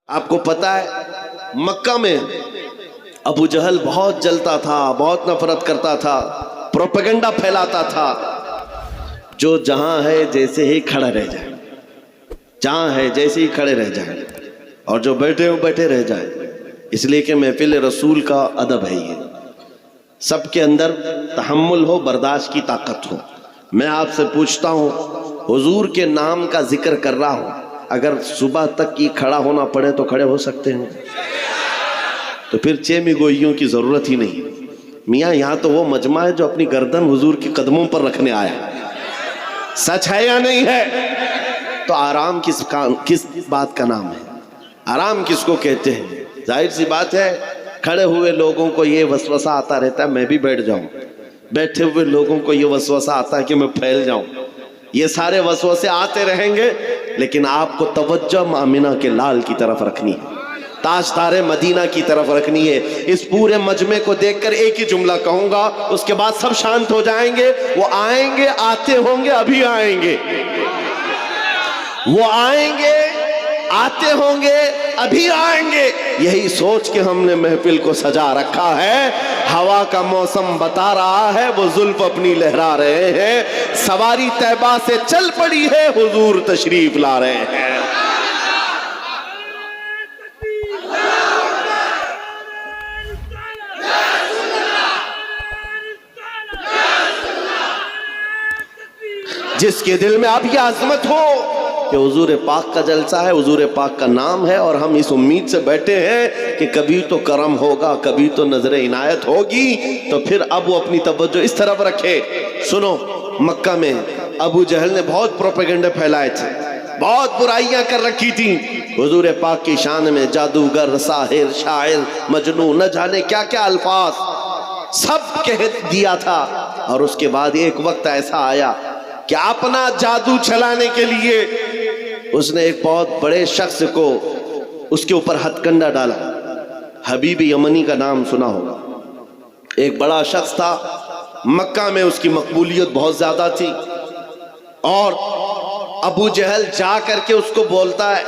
آپ کو پتا ہے مکہ میں ابو جہل بہت جلتا تھا، بہت نفرت کرتا تھا، پروپیگنڈا پھیلاتا تھا، جو جہاں ہے جیسے ہی کھڑا رہ جائے، جہاں ہے جیسے ہی کھڑے رہ جائیں، اور جو بیٹھے ہو بیٹھے رہ جائیں، اس لیے کہ محفل رسول کا ادب ہے یہ، سب کے اندر تحمل ہو، برداشت کی طاقت ہو۔ میں آپ سے پوچھتا ہوں، حضور کے نام کا ذکر کر رہا ہوں، اگر صبح تک کی کھڑا ہونا پڑے تو کھڑے ہو سکتے ہیں؟ تو پھر چیمی گوئیوں کی ضرورت ہی نہیں۔ میاں یہاں تو وہ مجمع ہے جو اپنی گردن حضور کی قدموں پر رکھنے آیا، سچ ہے یا نہیں ہے؟ تو آرام کس بات کا نام ہے؟ آرام کس کو کہتے ہیں؟ ظاہر سی بات ہے کھڑے ہوئے لوگوں کو یہ وسوسہ آتا رہتا ہے میں بھی بیٹھ جاؤں، بیٹھے ہوئے لوگوں کو یہ وسوسہ آتا ہے کہ میں پھیل جاؤں، یہ سارے وسوسے آتے رہیں گے، لیکن آپ کو توجہ آمنہ کے لال کی طرف رکھنی ہے، تاجدار مدینہ کی طرف رکھنی ہے۔ اس پورے مجمع کو دیکھ کر ایک ہی جملہ کہوں گا، اس کے بعد سب شانت ہو جائیں گے۔ وہ آئیں گے، آتے ہوں گے، ابھی آئیں گے، وہ آئیں گے، آتے ہوں گے، ابھی آئیں گے۔ یہی سوچ کے ہم نے محفل کو سجا رکھا ہے۔ ہوا کا موسم بتا رہا ہے، وہ زلف اپنی لہرا رہے ہیں، سواری طیبہ سے چل پڑی ہے، حضور تشریف لا رہے ہیں۔ جس کے دل میں اب یہ عظمت ہو کہ حضور پاک کا جلسہ ہے، حضور پاک کا نام ہے، اور ہم اس امید سے بیٹھے ہیں کہ کبھی تو کرم ہوگا، کبھی تو نظر عنایت ہوگی، تو پھر اب وہ اپنی توجہ اس طرف رکھے۔ سنو، مکہ میں ابو جہل نے بہت پروپیگنڈے پھیلائے تھے، بہت برائیاں کر رکھی تھیں حضور پاک کی شان میں، جادوگر، ساحر، شاعر، مجنون، نہ جانے کیا کیا الفاظ سب کہہ دیا تھا۔ اور اس کے بعد ایک وقت ایسا آیا کہ اپنا جادو چلانے کے لیے اس نے ایک بہت بڑے شخص کو اس کے اوپر ہتھ کنڈا ڈالا۔ حبیب یمنی کا نام سنا ہوگا، ایک بڑا شخص تھا، مکہ میں اس کی مقبولیت بہت زیادہ تھی، اور ابو جہل جا کر کے اس کو بولتا ہے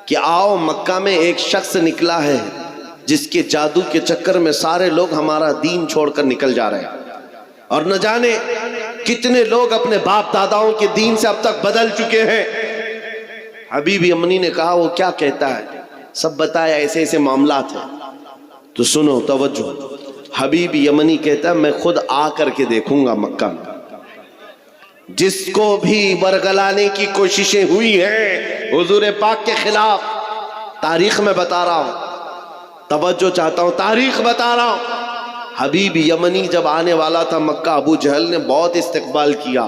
کہ آؤ، مکہ میں ایک شخص نکلا ہے جس کے جادو کے چکر میں سارے لوگ ہمارا دین چھوڑ کر نکل جا رہے ہیں، اور نہ جانے کتنے لوگ اپنے باپ داداؤں کے دین سے اب تک بدل چکے ہیں۔ حبیب یمنی نے کہا وہ کیا کہتا ہے؟ سب بتایا ایسے ایسے معاملات ہیں۔ تو سنو، توجہ، حبیب یمنی کہتا ہے میں خود آ کر کے دیکھوں گا مکہ میں، جس کو بھی برگلانے کی کوششیں ہوئی ہیں حضور پاک کے خلاف، تاریخ میں بتا رہا ہوں، توجہ چاہتا ہوں، تاریخ بتا رہا ہوں۔ حبیب یمنی جب آنے والا تھا مکہ، ابو جہل نے بہت استقبال کیا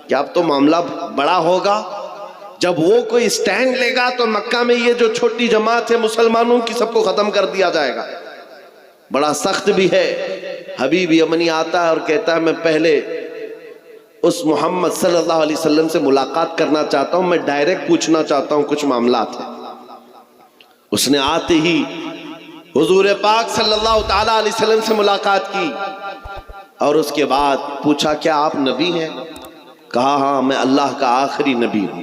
کہ اب تو معاملہ بڑا ہوگا، جب وہ کوئی سٹینڈ لے گا تو مکہ میں یہ جو چھوٹی جماعت ہے مسلمانوں کی سب کو ختم کر دیا جائے گا، بڑا سخت بھی ہے۔ حبیب یمنی آتا ہے اور کہتا ہے میں پہلے اس محمد صلی اللہ علیہ وسلم سے ملاقات کرنا چاہتا ہوں، میں ڈائریکٹ پوچھنا چاہتا ہوں، کچھ معاملات ہیں۔ اس نے آتے ہی حضور پاک صلی اللہ تعالیٰ علیہ وسلم سے ملاقات کی، اور اس کے بعد پوچھا کیا آپ نبی ہیں؟ کہا ہاں، میں اللہ کا آخری نبی ہوں۔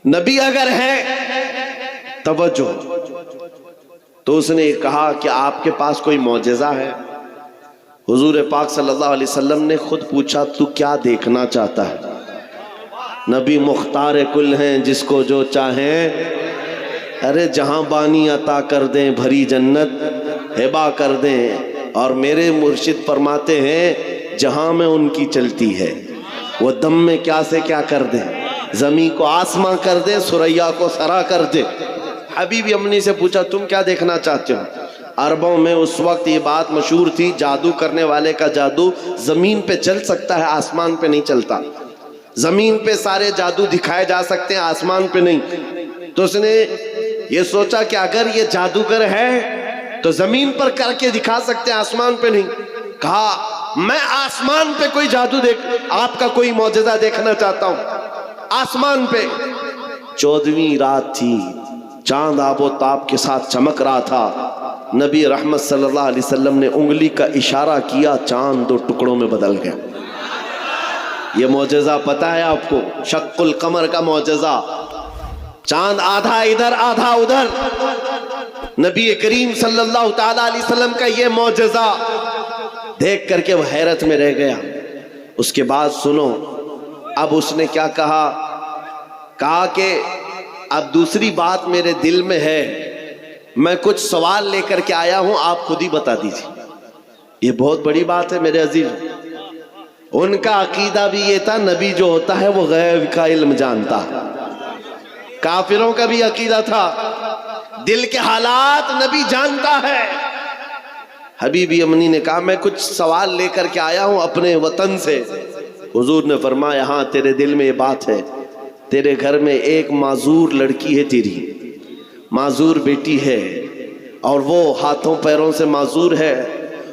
نبی اگر ہے، توجہ، تو اس نے کہا کہ آپ کے پاس کوئی معجزہ ہے؟ حضور پاک صلی اللہ علیہ وسلم نے خود پوچھا تو کیا دیکھنا چاہتا ہے؟ نبی مختار کل ہیں، جس کو جو چاہیں، ارے جہاں بانی عطا کر دیں، بھری جنت ہبا کر دیں، اور میرے مرشد فرماتے ہیں جہاں میں ان کی چلتی ہے وہ دم میں کیا سے کیا کر دیں، زمین کو آسماں کر دیں، سریا کو سرا کر دیں۔ حبیب یمنی سے پوچھا تم کیا دیکھنا چاہتے ہو؟ عربوں میں اس وقت یہ بات مشہور تھی، جادو کرنے والے کا جادو زمین پہ چل سکتا ہے، آسمان پہ نہیں چلتا، زمین پہ سارے جادو دکھائے جا سکتے ہیں، آسمان پہ نہیں۔ تو اس نے یہ سوچا کہ اگر یہ جادوگر ہے تو زمین پر کر کے دکھا سکتے ہیں، آسمان پہ نہیں۔ کہا میں آسمان پہ کوئی جادو آپ کا کوئی معجزہ دیکھنا چاہتا ہوں، آسمان پہ۔ 14ویں رات تھی، چاند آب و تاب کے ساتھ چمک رہا تھا، نبی رحمت صلی اللہ علیہ وسلم نے انگلی کا اشارہ کیا، چاند 2 ٹکڑوں میں بدل گیا۔ یہ معجزہ پتہ ہے آپ کو؟ شق القمر کا معجزہ، چاند آدھا ادھر آدھا ادھر. نبی کریم صلی اللہ تعالیٰ علیہ وسلم کا یہ معجزہ دیکھ کر کے وہ حیرت میں رہ گیا. اس کے بعد سنو اب اس نے کیا کہا کہ اب دوسری بات میرے دل میں ہے, میں کچھ سوال لے کر کے آیا ہوں, آپ خود ہی بتا دیجیے. یہ بہت بڑی بات ہے میرے عزیز. ان کا عقیدہ بھی یہ تھا نبی جو ہوتا ہے وہ غیب کا علم جانتا. کافروں کا بھی عقیدہ تھا دل کے حالات نبی جانتا ہے. حبیبی امنی نے کہا میں کچھ سوال لے کر کے آیا ہوں اپنے وطن سے. حضور نے فرمایا ہاں تیرے دل میں یہ بات ہے, تیرے گھر میں ایک معذور لڑکی ہے, تیری معذور بیٹی ہے, اور وہ ہاتھوں پیروں سے معذور ہے,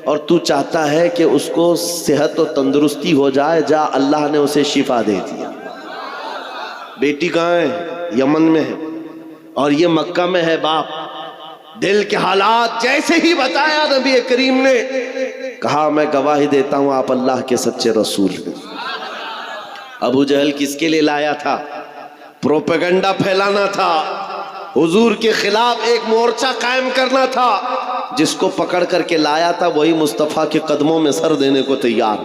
اور تو چاہتا ہے کہ اس کو صحت و تندرستی ہو جائے. جا اللہ نے اسے شفا دے دیا. بیٹی کہاں ہے؟ یمن میں ہے, اور یہ مکہ میں ہے. باپ دل کے حالات جیسے ہی بتایا نبی کریم نے کہا میں گواہی دیتا ہوں آپ اللہ کے سچے رسول ہیں. ابو جہل کس کے لیے لایا تھا؟ پروپیگنڈا پھیلانا تھا, حضور کے خلاف ایک مورچہ قائم کرنا تھا. جس کو پکڑ کر کے لایا تھا وہی مصطفیٰ کے قدموں میں سر دینے کو تیار.